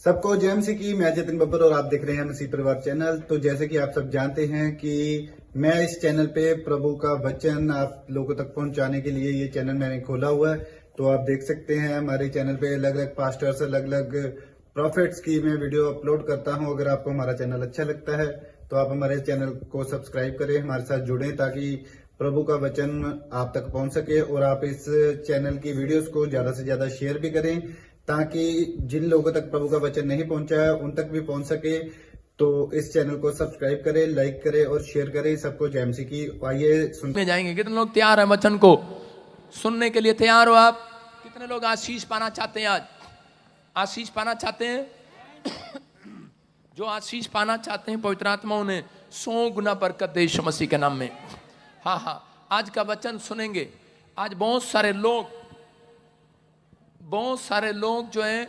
सबको जेएमसी की मैं जतिन बब्बर और आप देख रहे हैं मसीह परिवार चैनल। तो जैसे कि आप सब जानते हैं कि मैं इस चैनल पे प्रभु का वचन आप लोगों तक पहुंचाने के लिए ये चैनल मैंने खोला हुआ है। तो आप देख सकते हैं हमारे चैनल पे अलग अलग पास्टर्स, अलग अलग प्रॉफिट्स की मैं वीडियो अपलोड करता हूं। अगर आपको हमारा चैनल अच्छा लगता है तो आप हमारे चैनल को सब्सक्राइब करें, हमारे साथ जुड़ें ताकि प्रभु का वचन आप तक पहुंच सके। और आप इस चैनल की वीडियोस को ज्यादा से ज्यादा शेयर भी करें ताकि जिन लोगों तक प्रभु का वचन नहीं पहुंचा है उन तक भी पहुंच सके। तो इस चैनल को सब्सक्राइब करें, लाइक करें और शेयर करें। सबको जेएमसी की आइए सुनते जाएंगे। कितने लोग तैयार हैं वचन को सुनने के लिए? तैयार हो आप? कितने लोग आशीष पाना चाहते हैं? आज आशीष पाना चाहते हैं? जो आशीष पाना चाहते हैं पवित्र आत्मा उन्हें 100 गुना बरकत दे यीशु मसीह के नाम में। हाँ, आज का वचन सुनेंगे। आज बहुत सारे लोग जो हैं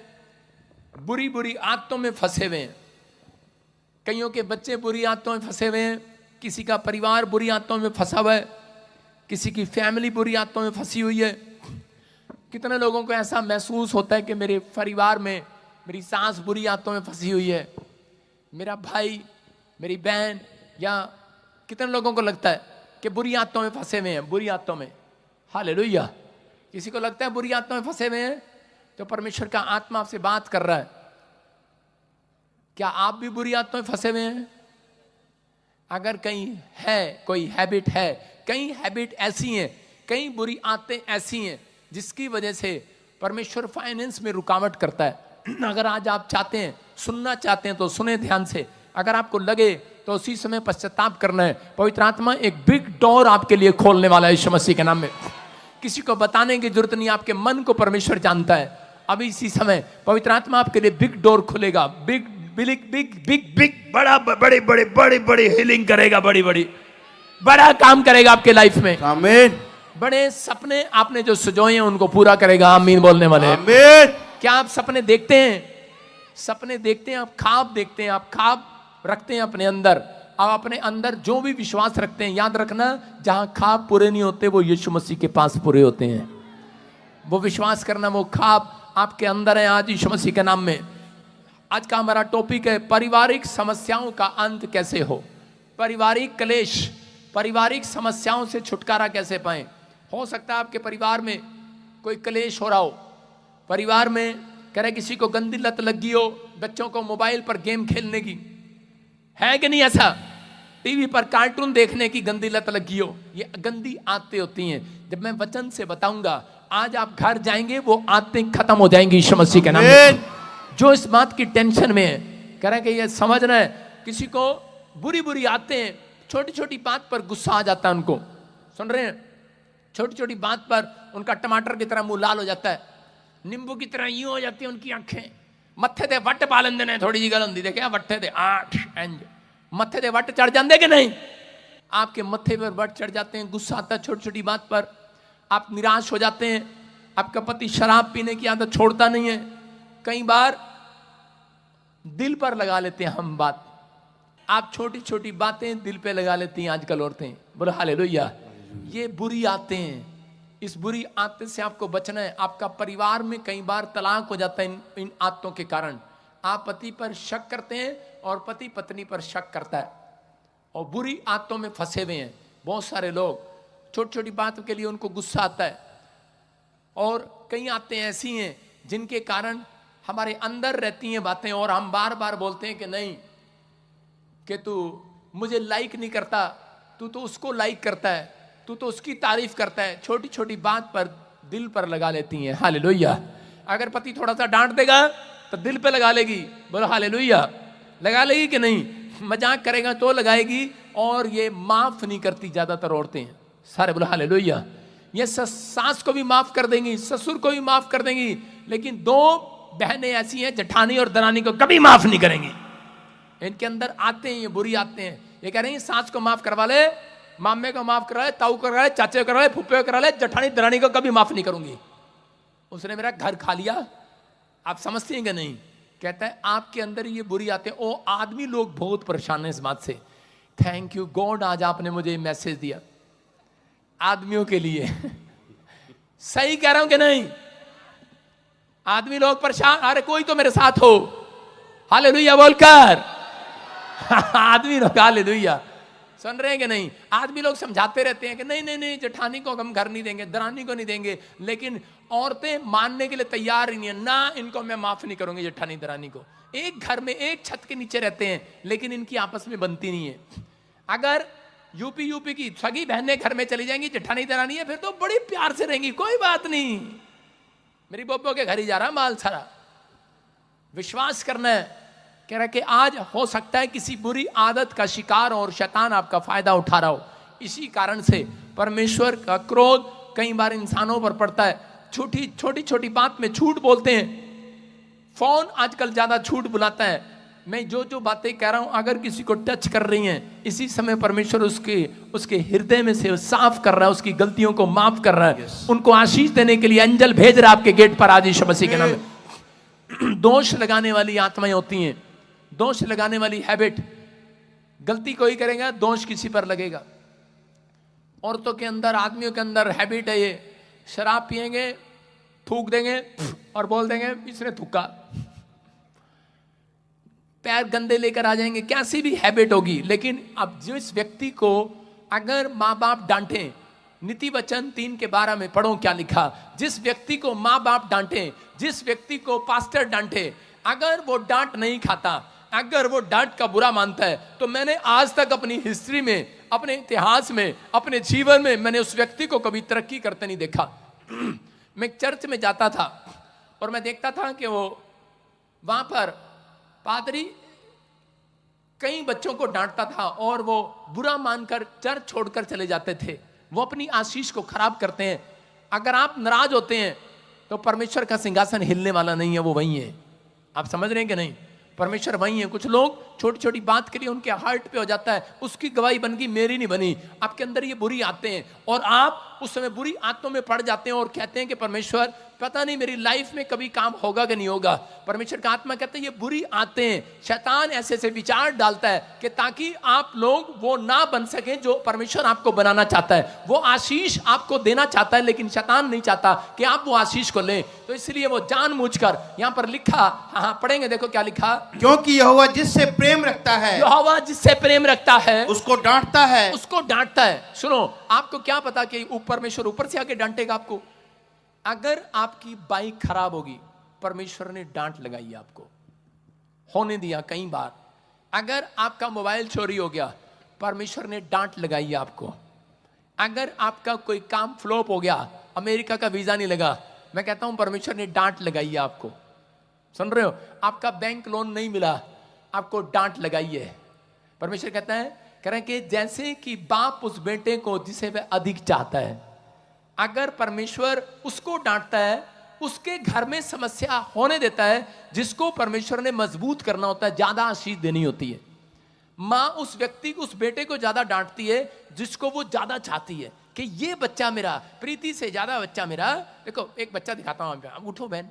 बुरी बुरी आदतों में फंसे हुए हैं। कईयों के बच्चे बुरी आदतों में फंसे हुए हैं, किसी का परिवार बुरी आदतों में फंसा हुआ है, किसी की फैमिली बुरी आदतों में फंसी हुई है। कितने लोगों को ऐसा महसूस होता है कि मेरे परिवार में मेरी सास बुरी आदतों में फंसी हुई है, मेरा भाई, मेरी बहन, या कितने लोगों को लगता है कि बुरी आदतों में फंसे हुए हैं? बुरी आदतों में, हालेलुया। किसी को लगता है बुरी आदतों में फंसे हुए हैं? तो परमेश्वर का आत्मा आपसे बात कर रहा है। क्या आप भी बुरी आदतों में फंसे हुए हैं? अगर कहीं है, कोई हैबिट है, कई हैबिट ऐसी हैं, कई बुरी आदतें ऐसी हैं जिसकी वजह से परमेश्वर फाइनेंस में रुकावट करता है। अगर आज आप चाहते हैं, सुनना चाहते हैं तो सुने ध्यान से। अगर आपको लगे तो उसी समय पश्चाताप करना है। पवित्र आत्मा एक बिग डोर आपके लिए खोलने वाला है यीशु मसीह के नाम में। किसी को बताने की जरूरत नहीं, आपके मन को परमेश्वर जानता है। अभी इसी समय पवित्र आत्मा आपके लिए बिग डोर खुलेगा। Big big big big big बड़ा बड़े बड़े बड़े बड़े हीलिंग करेगा, बड़ी बड़ी बड़ा काम करेगा आपके लाइफ में। आमीन। बड़े सपने आपने जो सजोए हैं उनको पूरा करेगा। आमीन बोलने वाले। आमीन। क्या आप सपने देखते हैं? सपने देखते हैं, आप ख्वाब देखते हैं, आप ख्वाब रखते हैं अपने अंदर। आप अपने अंदर जो भी विश्वास रखते हैं, याद रखना, जहां ख्वाब पूरे नहीं होते वो यीशु मसीह के पास पूरे होते हैं। वो विश्वास करना, वो ख्वाब आपके अंदर है आज यीशु मसीह के नाम में। आज का हमारा टॉपिक है पारिवारिक समस्याओं का अंत कैसे हो। पारिवारिक क्लेश, पारिवारिक समस्याओं से छुटकारा कैसे पाएं। हो सकता है आपके परिवार में कोई क्लेश हो रहा हो, परिवार में कह रहे किसी को गंदी लत लगी हो, बच्चों को मोबाइल पर गेम खेलने की, है कि नहीं ऐसा? टीवी पर कार्टून देखने की गंदी लत लगी हो। ये गंदी आदतें होती हैं। जब मैं वचन से बताऊंगा, आज आप घर जाएंगे वो आदतें खत्म हो जाएंगी यीशु मसीह के नाम में। जो इस बात की टेंशन में है, कह रहे कि ये समझना है, किसी को बुरी बुरी आदतें, छोटी छोटी बात पर गुस्सा आ जाता है उनको। सुन रहे हैं? छोटी छोटी बात पर उनका टमाटर की तरह मुंह लाल हो जाता है, नींबू की तरह यूं हो जाती है उनकी आंखें। मत्थे ते वट पा लेंदे ने, थोड़ी जी गल होंदी देखिए, वट्ठे ते 8 इंज मत्थे ते वट चढ़ जाते कि नहीं? आपके मत्थे पर वट चढ़ जाते हैं, गुस्सा आता है छोटी छोटी बात पर, आप निराश हो जाते हैं। आपका पति शराब पीने की आदत छोड़ता नहीं है। कई बार दिल पर लगा लेते हैं हम बात। आप छोटी छोटी बातें दिल पे लगा लेती हैं आजकल औरतें। बोलो हालेलुया। ये बुरी आदतें हैं। इस बुरी आदत से आपको बचना है। आपका परिवार में कई बार तलाक हो जाता है इन आदतों के कारण। आप पति पर शक करते हैं और पति पत्नी पर शक करता है, और बुरी आदतों में फंसे हुए हैं बहुत सारे लोग। छोटी छोटी बातों के लिए उनको गुस्सा आता है। और कई आदतें ऐसी हैं जिनके कारण हमारे अंदर रहती हैं बातें, और हम बार बार बोलते हैं कि नहीं, कि तू मुझे लाइक नहीं करता, तू तो उसको लाइक करता है, तू तो उसकी तारीफ करता है। छोटी छोटी बात पर दिल पर लगा लेती हैं। हालेलुया। अगर पति थोड़ा सा डांट देगा तो दिल पे लगा लेगी। बोलो हालेलुया। लगा लेगी कि नहीं? मजाक करेगा तो लगाएगी। और ये माफ नहीं करती ज्यादातर औरतें। सारे बोलो हालेलुया। ये सास को भी माफ कर देंगी, ससुर को भी माफ कर देंगी, लेकिन 2 बहनें ऐसी हैं, जेठानी और दरानी को कभी माफ नहीं करेंगी। इनके अंदर आते हैं ये बुरी आते हैं। ये कह रही हैं सास को माफ करवा ले, मामे को माफ करा ले, ताऊ को करा ले, चाचे को करा ले, फुप्पे को करा ले, जेठानी दरानी को कभी माफ नहीं करूंगी। उसने मेरा घर खा लिया। आप समझते हैं कि नहीं? कहता है आपके अंदर ये बुरी आते हैं। ओ आदमी लोग बहुत परेशान हैं इस बात से। थैंक यू गॉड, आज आपने मुझे मैसेज दिया आदमियों के लिए। सही कह रहा हूं कि नहीं? आदमी लोग परेशान, अरे कोई तो मेरे साथ हो, हालेलुया बोलकर। आदमी लोग हालेलुया सुन रहे हैं कि नहीं? आदमी लोग समझाते रहते हैं कि नहीं नहीं नहीं, जेठानी को हम घर नहीं देंगे, दरानी को नहीं देंगे, लेकिन औरतें मानने के लिए तैयार ही नहीं है। ना, इनको मैं माफ नहीं करूंगी, जेठानी दरानी को। एक घर में एक छत के नीचे रहते हैं, लेकिन इनकी आपस में बनती नहीं है। अगर यूपी की सगी बहनें घर में चली जाएंगी, जेठानी दरानी है, फिर तो बड़ी प्यार से रहेंगी, कोई बात नहीं, मेरी बोबो के घर ही जा रहा माल सारा। विश्वास करना है, कह रहा कि आज हो सकता है किसी बुरी आदत का शिकार और शैतान आपका फायदा उठा रहा हो। इसी कारण से परमेश्वर का क्रोध कई बार इंसानों पर पड़ता है। छोटी छोटी बात में झूठ बोलते हैं। फोन आजकल ज्यादा झूठ बुलाता है। मैं जो बातें कह रहा हूं, अगर किसी को टच कर रही हैं, इसी समय परमेश्वर उसके हृदय में से साफ कर रहा है, उसकी गलतियों को माफ कर रहा है। उनको आशीष देने के लिए एंजल भेज रहा है आपके गेट पर आज यीशु मसीह के नाम में। दोष लगाने वाली आत्माएं होती हैं, दोष लगाने वाली हैबिट। गलती कोई करेगा, दोष किसी पर लगेगा। औरतों के अंदर, आदमियों के अंदर हैबिट है ये, शराब पिएंगे, थूक देंगे और बोल देंगे इसने थूका। पैर गंदे लेकर आ जाएंगे, कैसी भी हैबिट होगी। लेकिन अब जिस व्यक्ति को अगर माँ बाप डांटे, नीति वचन 3:12 में पढ़ो क्या लिखा। जिस व्यक्ति को माँ बाप डांटे, जिस व्यक्ति को पास्टर डांटे, अगर वो डांट नहीं खाता, अगर वो डांट का बुरा मानता है, तो मैंने आज तक अपनी हिस्ट्री में, अपने इतिहास में, अपने जीवन में मैंने उस व्यक्ति को कभी तरक्की करते नहीं देखा। मैं चर्च में जाता था और मैं देखता था कि वो वहां पर पादरी कई बच्चों को डांटता था और वो बुरा मानकर चर्च छोड़कर चले जाते थे। वो अपनी आशीष को खराब करते हैं। अगर आप नाराज होते हैं तो परमेश्वर का सिंहासन हिलने वाला नहीं है, वो वही है। आप समझ रहे हैं कि नहीं? परमेश्वर वही है। कुछ लोग छोटी छोटी बात के लिए उनके हार्ट पे हो जाता है, उसकी गवाही बन गई, मेरी नहीं बनी। आपके अंदर ये बुरी आते हैं और आप उस समय बुरी आत्तों में पड़ जाते हैं और कहते हैं कि परमेश्वर पता नहीं मेरी लाइफ में कभी काम होगा कि नहीं होगा। परमेश्वर का आत्मा कहता है ये बुरी आते हैं, शैतान ऐसे ऐसे विचार डालता है कि ताकि आप लोग वो ना बन सकें जो परमेश्वर आपको बनाना चाहता है। वो आशीष आपको देना चाहता है, लेकिन शैतान नहीं चाहता कि आप वो आशीष को लें। तो इसलिए वो जानबूझकर यहाँ पर लिखा, हाँ पढ़ेंगे, देखो क्या लिखा। क्योंकि यहोवा जिससे प्रेम रखता है, यहोवा जिससे प्रेम रखता है उसको डांटता है, उसको डांटता है। सुनो, आपको क्या पता कि परमेश्वर ऊपर से आके डांटेगा आपको? अगर आपकी बाइक खराब होगी, परमेश्वर ने डांट लगाई आपको, होने दिया कई बार। अगर आपका मोबाइल चोरी हो गया, परमेश्वर ने डांट लगाई आपको। अगर आपका कोई काम फ्लॉप हो गया, अमेरिका का वीजा नहीं लगा, मैं कहता हूं परमेश्वर ने डांट लगाई है आपको। सुन रहे हो? आपका बैंक लोन नहीं मिला, आपको डांट लगाई है। परमेश्वर कहता है, कह रहे हैं कि जैसे कि बाप उस बेटे को जिसे वह अधिक चाहता है, अगर परमेश्वर उसको डांटता है, उसके घर में समस्या होने देता है, जिसको परमेश्वर ने मजबूत करना होता है, ज्यादा आशीष देनी होती है। माँ उस व्यक्ति को, उस बेटे को ज्यादा डांटती है जिसको वो ज्यादा चाहती है कि ये बच्चा मेरा, प्रीति से ज्यादा बच्चा मेरा। देखो एक बच्चा दिखाता हूं, उठो बहन।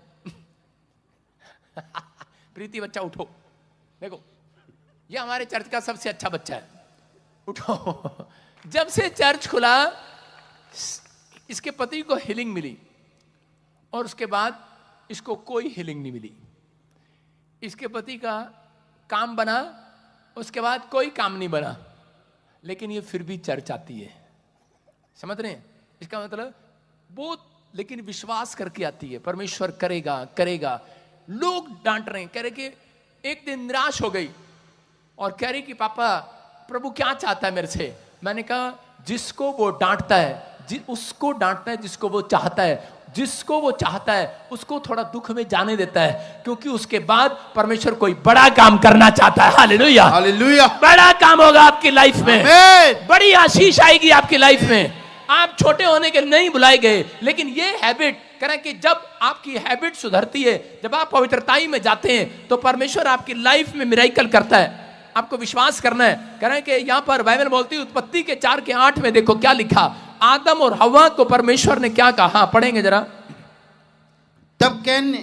प्रीति बच्चा उठो, देखो ये हमारे चर्च का सबसे अच्छा बच्चा है, उठो। जब से चर्च खुला, इसके पति को हीलिंग मिली और उसके बाद इसको कोई हीलिंग नहीं मिली। इसके पति का काम बना, उसके बाद कोई काम नहीं बना, लेकिन ये फिर भी चर्च आती है। समझ रहे हैं? इसका मतलब बहुत, लेकिन विश्वास करके आती है, परमेश्वर करेगा करेगा। लोग डांट रहे हैं, कह रहे कि एक दिन निराश हो गई और कह रही कि पापा प्रभु क्या चाहता है मेरे से। मैंने कहा जिसको वो डांटता है, उसको डांटता है जिसको वो चाहता है। जिसको वो चाहता है उसको थोड़ा दुख में जाने देता है, क्योंकि उसके बाद परमेश्वर कोई बड़ा काम करना चाहता है। Hallelujah, hallelujah. बड़ा काम होगा आपकी लाइफ में, आमीन। बड़ी आशीष आएगी आपकी लाइफ में। आप छोटे होने के नहीं बुलाए गए, लेकिन ये हैबिट, कह रहे हैं कि जब आपकी हैबिट सुधरती है, जब आप पवित्रताई में जाते हैं, तो परमेश्वर आपकी लाइफ में मिरेकल करता है। आपको विश्वास करना है। कह रहे हैं कि यहां पर बाइबल बोलती है, उत्पत्ति के 4:8 में देखो क्या लिखा। आदम और हव्वा को परमेश्वर ने क्या कहा, पढ़ेंगे जरा। तब कैन ने,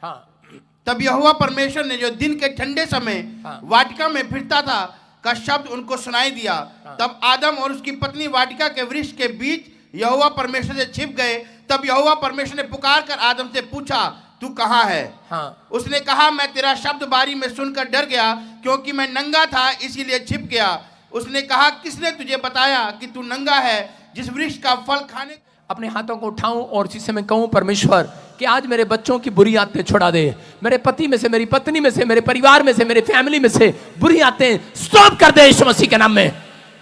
हाँ, तब यहोवा परमेश्वर ने जो दिन के ठंडे समय हाँ। वाटिका में फिरता था का शब्द उनको सुनाई दिया। हाँ। तब आदम और उसकी पत्नी वाटिका के वृक्ष के बीच यहोवा परमेश्वर से छिप गए। तब यहोवा परमेश्वर ने पुकार कर आदम से पूछा, तू कहाँ है? हाँ, उसने कहा, मैं तेरा शब्द बारी में सुनकर डर गया, क्योंकि मैं नंगा था इसीलिए छिप गया। उसने कहा, किसने तुझे बताया कि तू नंगा है? जिस वृक्ष का फल खाने अपने हाथों को उठाऊं और जिससे मैं कहूं, परमेश्वर कि आज मेरे बच्चों की बुरी आदतें छुड़ा दे, मेरे पति में से, मेरी पत्नी में से, मेरे परिवार में से, मेरे फैमिली में से बुरी आदतें स्टॉप कर दे यीशु मसीह के नाम में।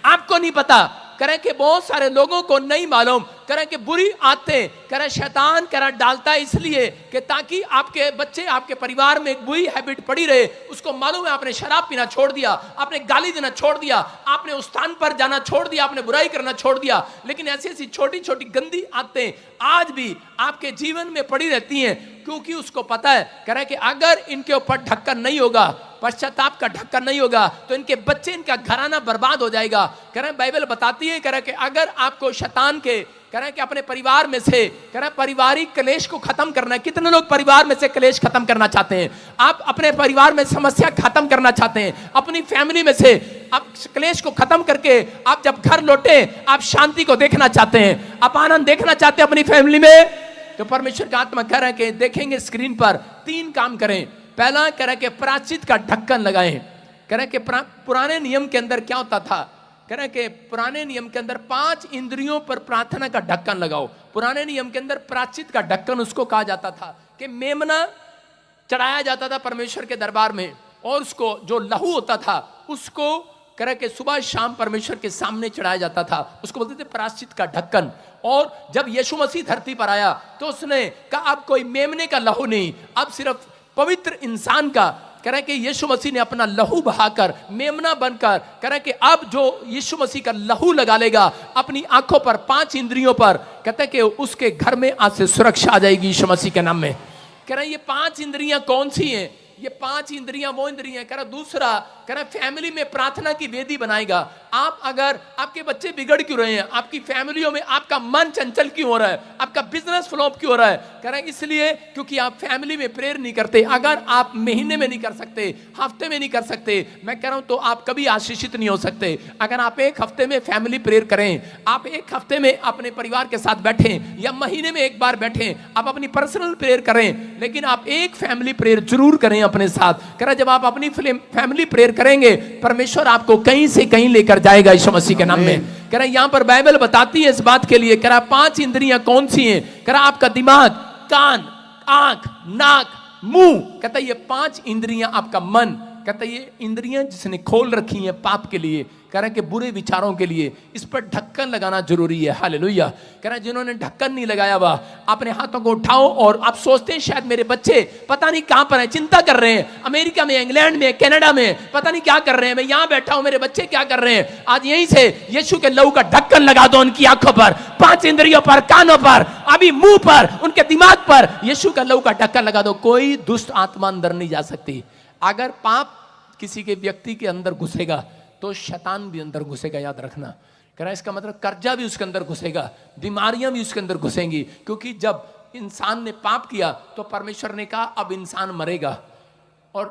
आपको नहीं पता, करें कि बहुत सारे लोगों को नहीं मालूम, करें कि बुरी आदतें करें शैतान करें डालता है इसलिए कि ताकि आपके बच्चे, आपके परिवार में एक बुरी हैबिट पड़ी रहे। उसको मालूम है आपने शराब पीना छोड़ दिया, आपने गाली देना छोड़ दिया, आपने उस स्थान पर जाना छोड़ दिया, आपने बुराई करना छोड़ दिया, लेकिन ऐसी ऐसी छोटी छोटी गंदी आदतें आज भी आपके जीवन में पड़ी रहती हैं, क्योंकि उसको पता है करें कि अगर इनके ऊपर ढक्कन नहीं होगा, पश्चाताप का ढक्कन नहीं होगा, तो इनके बच्चे, इनका घराना बर्बाद हो जाएगा। करें बाइबल बताती है करें कि अगर आपको शैतान के करें कि अपने परिवार में से करें पारिवारिक क्लेश को खत्म करना है। कितने लोग परिवार में से क्लेश खत्म करना चाहते हैं? आप अपने परिवार में समस्या खत्म करना चाहते हैं, अपनी फैमिली में से आप क्लेश को खत्म करके आप जब घर लौटे आप शांति को देखना चाहते हैं, आप आनंद देखना चाहते हैं अपनी फैमिली में, तो परमेश्वर का आत्मा कह रहा है कि देखेंगे स्क्रीन पर 3 काम करें। पहला कह रहा है कि प्रायश्चित का ढक्कन लगाएं। कह रहा है कि पुराने नियम के अंदर क्या होता था? कह रहे हैं कि पुराने नियम के अंदर 5 इंद्रियों पर प्रार्थना का ढक्कन लगाओ। पुराने नियम के अंदर प्रायश्चित का ढक्कन उसको कहा जाता था कि मेमना चढ़ाया जाता था परमेश्वर के दरबार में, और उसको जो लहू होता था उसको कह रहे कि सुबह शाम परमेश्वर के सामने चढ़ाया जाता था, उसको बोलते थे प्रायश्चित का ढक्कन। और जब यीशु मसीह धरती पर आया तो उसने कहा अब कोई मेमने का लहू नहीं, अब सिर्फ पवित्र इंसान का कह रहे कि यीशु मसीह ने अपना लहू बहाकर मेमना बनकर कह रहे कि अब जो यीशु मसीह का लहू लगा लेगा अपनी आंखों पर, 5 इंद्रियों पर, कहते हैं कि उसके घर में आज से सुरक्षा आ जाएगी यीशु मसीह के नाम में। कह रहे ये 5 इंद्रियां कौन सी हैं? ये 5 इंद्रियां वो इंद्रियां। कह रहा दूसरा, कह रहा फैमिली में प्रार्थना की वेदी बनाएगा। आप अगर आपके बच्चे बिगड़ क्यों रहे हैं, आपकी फैमिलियों में आपका मन चंचल क्यों हो रहा है, आपका बिजनेस फ्लॉप क्यों हो रहा है, कह रहे इसलिए क्योंकि आप फैमिली में प्रेयर नहीं करते। अगर आप महीने में नहीं कर सकते, हफ्ते में नहीं कर सकते, मैं कह रहा हूं तो आप कभी आशीषित नहीं हो सकते। अगर आप 1 हफ्ते में फैमिली प्रेयर करें, आप 1 हफ्ते में अपने परिवार के साथ बैठें या महीने में 1 बार बैठें, आप अपनी पर्सनल प्रेयर करें, लेकिन आप एक फैमिली प्रेयर जरूर करें अपने साथ। कह रहा जब आप अपनी फैमिली प्रेयर करेंगे परमेश्वर आपको कहीं से कहीं लेकर जाएगा यीशु मसीह के नाम में। कह रहा यहां पर बाइबल बताती है इस बात के लिए, कह रहा 5 इंद्रियां कौन सी हैं? कह रहा आपका दिमाग, कान, आंख, नाक, मुंह, कहता ये 5 इंद्रियां, आपका मन, कहता ये इंद्रियां जिसने खोल रखी हैं पाप के लिए, कह रहे कि बुरे विचारों के लिए, इस पर ढक्कन लगाना जरूरी है। हालेलुया। कह रहे जिन्होंने ढक्कन नहीं लगाया हुआ अपने हाथों को उठाओ। और आप सोचते हैं शायद मेरे बच्चे पता नहीं कहां पर हैं, चिंता कर रहे हैं, अमेरिका में, इंग्लैंड में, कनाडा में, पता नहीं क्या कर रहे हैं, मैं यहां बैठा हूं, मेरे बच्चे क्या कर रहे हैं। आज यहीं से यीशु के लहू का ढक्कन लगा दो उनकी आंखों पर, 5 इंद्रियों पर, कानों पर, अभी मुंह पर, उनके दिमाग पर यीशु का लहू का ढक्कन लगा दो। कोई दुष्ट आत्मा अंदर नहीं जा सकती। अगर पाप किसी के व्यक्ति के अंदर घुसेगा तो शैतान भी अंदर घुसेगा, याद रखना। कह रहा इसका मतलब कर्जा भी उसके अंदर घुसेगा, बीमारियां भी उसके अंदर घुसेंगी, क्योंकि जब इंसान ने पाप किया तो परमेश्वर ने कहा अब इंसान मरेगा, और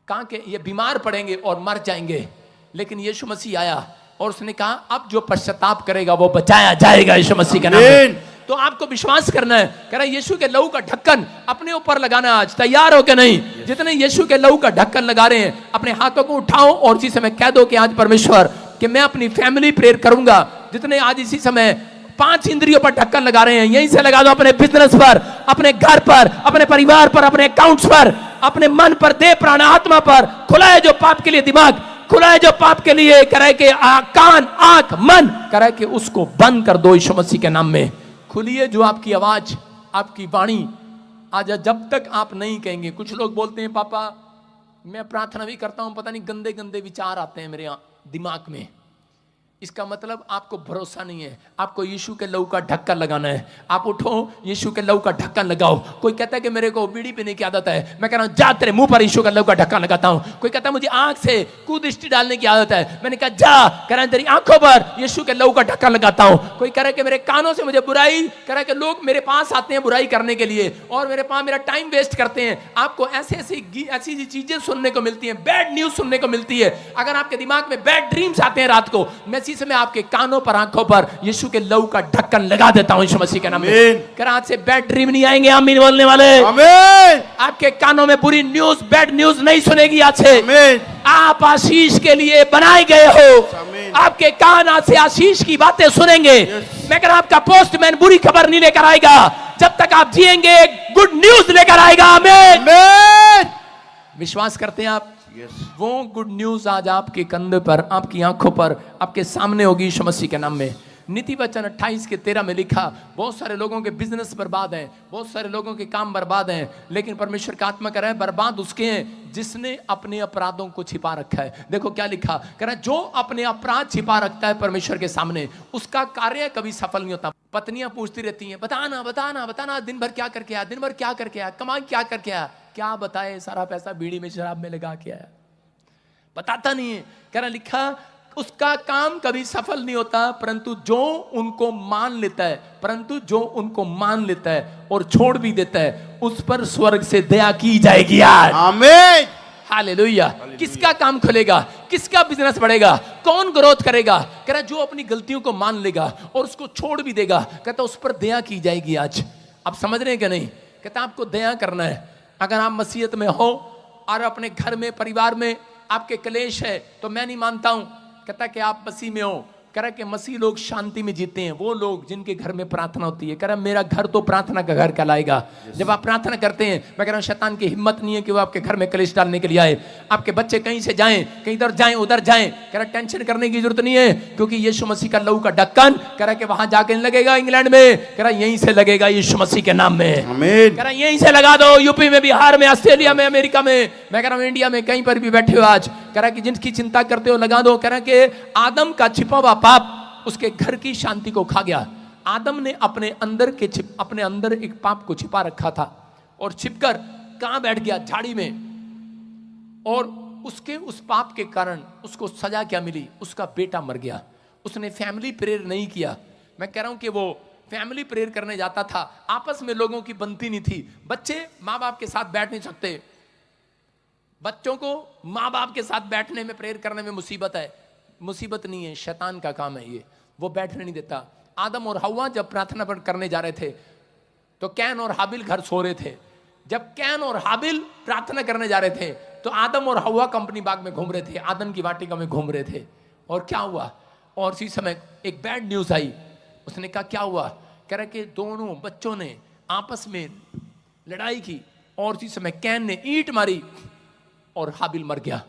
कहा कि ये बीमार पड़ेंगे और मर जाएंगे। लेकिन यीशु मसीह आया और उसने कहा अब जो पश्चाताप करेगा वो बचाया जाएगा यीशु मसीह के नाम में। तो आपको विश्वास करना है। कह रहा यीशु के लहू का ढक्कन अपने ऊपर लगाना। आज तैयार हो के नहीं? जितने यीशु के लहू का ढक्कन लगा रहे हैं अपने हाथों को उठाओ और इसी समय कह दो कि आज परमेश्वर कि मैं अपनी फैमिली प्रेयर करूंगा। जितने आज इसी समय 5 इंद्रियों पर ढक्कन लगा रहे हैं, यहीं से लगा दो अपने बिजनेस पर, अपने घर पर, अपने परिवार पर, अपने अकाउंट्स पर, अपने मन पर, देह प्राण आत्मा पर। खुला है जो पाप के लिए दिमाग, खुला है जो पाप के लिए करे कि कान, आंख, मन, करे कि उसको बंद कर दो यीशु मसीह के नाम में। खुलिए जो आपकी आवाज, आपकी वाणी आज जब तक आप नहीं कहेंगे। कुछ लोग बोलते हैं पापा मैं प्रार्थना भी करता हूं, पता नहीं गंदे गंदे विचार आते हैं मेरे दिमाग में। इसका मतलब आपको भरोसा नहीं है। आपको यीशु के लहू का ढक्कन लगाना है। आप उठो, यीशु के लहू का ढक्कन लगाओ। कोई कहता है कि मेरे को बीड़ी पीने की आदत है, मैं कह रहा हूं जा तेरे मुंह पर यीशु का लहू का ढक्कन लगाता हूं। कोई कहता है मुझे आंख से कुदृष्टि डालने की आदत है, मैंने कहा जा, कह रहा है तेरी आंखों पर यीशु के लहू का ढक्कन लगाता हूं। कोई कह रहा है कि मेरे कानों से मुझे बुराई, कह रहा है कि लोग मेरे पास आते हैं बुराई करने के लिए और मेरे पास मेरा टाइम वेस्ट करते हैं। आपको ऐसी चीजें सुनने को मिलती हैं, बैड न्यूज सुनने को मिलती है। अगर आपके दिमाग में बैड ड्रीम्स आते हैं रात को, मैं इसी समय आपके कानों पर, आंखों पर यीशु के लहू का ढक्कन लगा देता हूं यीशु मसीह के नाम में। आमीन। कर आज से बैड ड्रीम नहीं आएंगे, आमीन बोलने वाले। आमीन। आपके कानों में बुरी न्यूज, बैड न्यूज नहीं सुनेगी आज से। आमीन। आप आशीष के लिए बनाए गए हो। आमीन। आपके कान आज से आशीष की बातें सुनेंगे। मैं कह रहा हूं, आपका पोस्टमैन बुरी खबर नहीं लेकर आएगा, जब तक आप जिएंगे गुड न्यूज लेकर आएगा। आमीन। आमीन। विश्वास करते हैं आप? यस। वो गुड न्यूज आज आपके कंधे पर, आपकी आंखों पर, आपके सामने होगी यीशु मसीह के नाम में। नीति वचन 28:13 में लिखा, बहुत सारे लोगों के बिजनेस बर्बाद हैं, बहुत सारे लोगों के काम बर्बाद हैं, लेकिन परमेश्वर का आत्मा कह रहा है बर्बाद उसके हैं जिसने अपने अपराधों को छिपा रखा है। देखो क्या लिखा, कह रहा है जो अपने अपराध छिपा रखता है परमेश्वर के सामने, उसका कार्य कभी सफल नहीं होता। पत्नियां पूछती रहती हैं, बताना बताना बताना, दिन भर क्या करके आया, दिन भर क्या करके आया, कमाई क्या करके आया। क्या बताए, सारा पैसा बीड़ी में, शराब में लगा के आया, बताता नहीं है। कह रहा लिखा, उसका काम कभी सफल नहीं होता, परंतु जो उनको मान लेता है, परंतु जो उनको मान लेता है और छोड़ भी देता है, उस पर स्वर्ग से दया की जाएगी आज। आमीन। हालेलुया। किसका काम खुलेगा, किसका बिजनेस बढ़ेगा, कौन ग्रोथ करेगा? कह रहा जो अपनी गलतियों को मान लेगा और उसको छोड़ भी देगा, कहता उस पर दया की जाएगी आज। आप समझ रहे हैं कि नहीं? कहता आपको दया करना है। अगर आप मसीहत में हो और अपने घर में, परिवार में आपके कलेश है, तो मैं नहीं मानता हूं कहता कि आप मसीह में हो। कह रहा कि मसीह लोग शांति में जीते हैं, वो लोग जिनके घर में प्रार्थना होती है। कह रहा मेरा घर तो प्रार्थना का घर कहलाएगा। जब आप प्रार्थना करते हैं, मैं कह रहा हूं शैतान की हिम्मत नहीं है कि वो आपके घर में कलेश डालने के लिए आए। आपके बच्चे कहीं से जाएं, कहीं इधर जाएं उधर जाएं, कह रहा टेंशन करने की जरूरत नहीं है, क्योंकि यीशु मसीह का लहू का ढक्कन कह रहा कि वहां जाके नहीं लगेगा इंग्लैंड में, कह रहा यहीं से लगेगा यीशु मसीह के नाम में। आमीन। कह रहा यहीं से लगा दो, यूपी में, बिहार में, ऑस्ट्रेलिया में, अमेरिका में, मैं कह रहा हूं इंडिया में, कहीं पर भी बैठे हो आज, कह रहा कि जिनकी चिंता करते हो लगा दो। कह रहा कि आदम का छिपा हुआ पाप उसके घर की शांति को खा गया। आदम ने अपने अंदर एक पाप को छिपा रखा था और छिपकर कहां बैठ गया? झाड़ी में। और उसके उस पाप के कारण उसको सजा क्या मिली? उसका बेटा मर गया। उसने फैमिली प्रेयर नहीं किया। मैं कह रहा हूं कि वो फैमिली प्रेयर करने जाता था, आपस में लोगों की बनती नहीं थी। बच्चे माँ बाप के साथ बैठ नहीं सकते, बच्चों को माँ बाप के साथ बैठने में, प्रेयर करने में मुसीबत है। मुसीबत नहीं है, शैतान का काम है ये, वो बैठने नहीं देता। आदम और हव्वा जब प्रार्थना करने जा रहे थे तो कैन और हाबिल घर सो रहे थे। जब कैन और हाबिल प्रार्थना करने जा रहे थे तो आदम और हव्वा कंपनी बाग में घूम रहे थे, आदम की वाटिका में घूम रहे थे। और क्या हुआ? और इसी समय एक बैड न्यूज आई। उसने कहा क्या हुआ? कह रहा कि दोनों बच्चों ने आपस में लड़ाई की और इसी समय कैन ने ईंट मारी और हाबिल मर गया,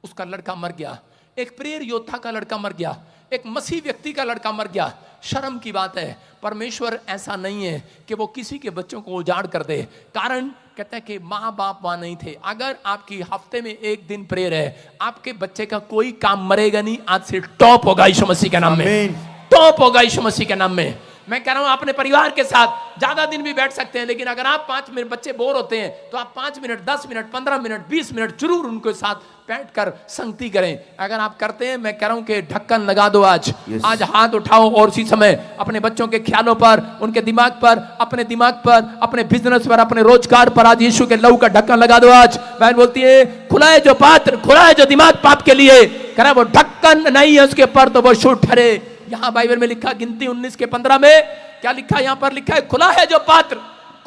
उसका लड़का मर गया। एक प्रेयर योद्धा का लड़का मर गया, एक मसीह व्यक्ति का लड़का मर गया। शर्म की बात है, परमेश्वर ऐसा नहीं है कि वो किसी के बच्चों को उजाड़ कर दे। कारण कहता है कि माँ बाप वहां नहीं थे। अगर आपकी हफ्ते में एक दिन प्रेयर है, आपके बच्चे का कोई काम मरेगा नहीं। आज से टॉप होगा यीशु मसीह के नाम में, टॉप होगा यीशु मसीह के नाम में। मैं कह रहा हूं अपने परिवार के साथ ज्यादा दिन भी बैठ सकते हैं, लेकिन अगर आप 5 मिनट, बच्चे बोर होते हैं तो आप 5 मिनट, 10 मिनट, 15 मिनट, 20 मिनट जरूर उनके साथ बैठकर संगति करें। अगर आप करते हैं, मैं कह रहा हूं कि ढक्कन लगा दो आज। आज हाथ उठाओ और इसी समय अपने बच्चों के ख्यालों पर, उनके दिमाग पर, अपने दिमाग पर, अपने बिजनेस पर, अपने रोजगार पर आज यीशु के लहू का ढक्कन लगा दो आज। बहन बोलती है खुला है जो पात्र, खुला है जो दिमाग पाप के लिए, कह रहा वो ढक्कन नहीं है उसके पर तो वो छूट ठहरे। यहां बाइबल में लिखा, गिनती 19:15 में क्या लिखा? यहां पर लिखा है खुला है जो पात्र,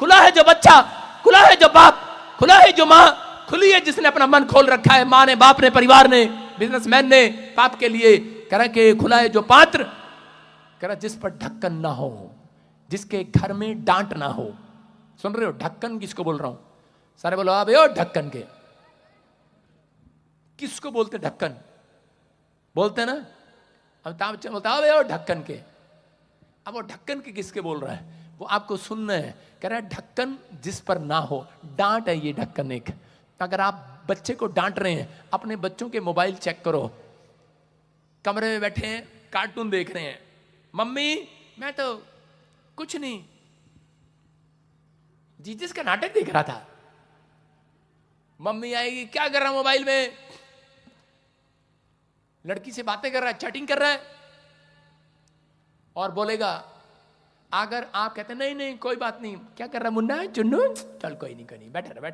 खुला है जो बच्चा, खुला है जो बाप, खुला है जो मां, खुली है जिसने अपना मन खोल रखा है। मां ने, बाप ने, परिवार ने, बिजनेसमैन ने पाप के लिए। कह रहा कि खुला है जो पात्र, कह रहा जिस पर ढक्कन ना हो, जिसके घर में डांट ना हो। सुन रहे हो? ढक्कन किसको बोल रहा हूं? सारे बोलो अब यो ढक्कन के। किसको बोलते ढक्कन? बोलते ना, अमिताभ बच्चन बोलता है ढक्कन के। अब वो ढक्कन के किसके बोल रहा है? वो आपको सुनना है। कह रहा है ढक्कन जिस पर ना हो, डांट है ये ढक्कन एक। अगर आप बच्चे को डांट रहे हैं, अपने बच्चों के मोबाइल चेक करो, कमरे में बैठे हैं, कार्टून देख रहे हैं, मम्मी मैं तो कुछ नहीं, जीसस का नाटक देख रहा था। मम्मी आएगी, क्या कर रहा मोबाइल में? लड़की से बातें कर रहा है, चैटिंग कर रहा है, और बोलेगा। अगर आप कहते नहीं नहीं कोई बात नहीं, क्या कर रहा है मुन्ना, चुन्नू, चल कोई नहीं बैठे रहे,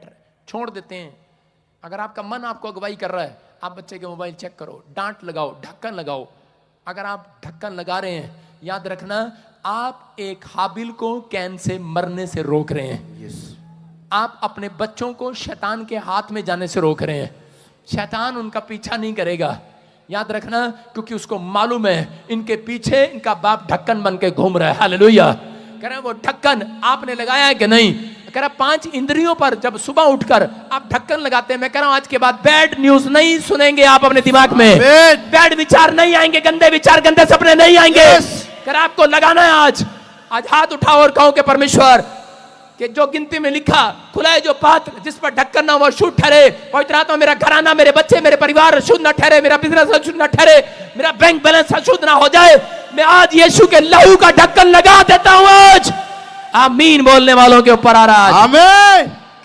छोड़ देते हैं। अगर आपका मन आपको अगुवाई कर रहा है, आप बच्चे के मोबाइल चेक करो, डांट लगाओ, ढक्कन लगाओ। अगर आप ढक्कन लगा रहे हैं, याद रखना आप एक हाबिल को कैन से मरने से रोक रहे हैं। आप अपने बच्चों को शैतान के हाथ में जाने से रोक रहे हैं। शैतान उनका पीछा नहीं करेगा, याद रखना, क्योंकि उसको मालूम है इनके पीछे इनका बाप ढक्कन बन के घूम रहा है। हालेलुया। कह रहे वो ढक्कन आपने लगाया है कि नहीं? कह रहा 5 इंद्रियों पर जब सुबह उठकर आप ढक्कन लगाते हैं, मैं कह रहा हूं आज के बाद बैड न्यूज नहीं सुनेंगे आप अपने दिमाग में, बैड विचार नहीं आएंगे, गंदे विचार गंदे सपने नहीं आएंगे। कह रहा आपको लगाना है आज हाथ उठाओ और कहो कि परमेश्वर कि जो गिनती में लिखा खुला है जो पात्र जिस पर ढक्कन ना वो शुद्ध ठहरे। पवित्र आत्मा मेरा घराना, मेरे बच्चे, मेरे परिवार अशुद्ध ना ठहरे, मेरा बिजनेस अशुद्ध ना ठहरे, मेरा बैंक बैलेंस अशुद्ध ना हो जाए। मैं आज यीशु के लहू का ढक्कन लगा देता हूं आज। आमीन बोलने वालों के ऊपर आ रहा है। आमीन।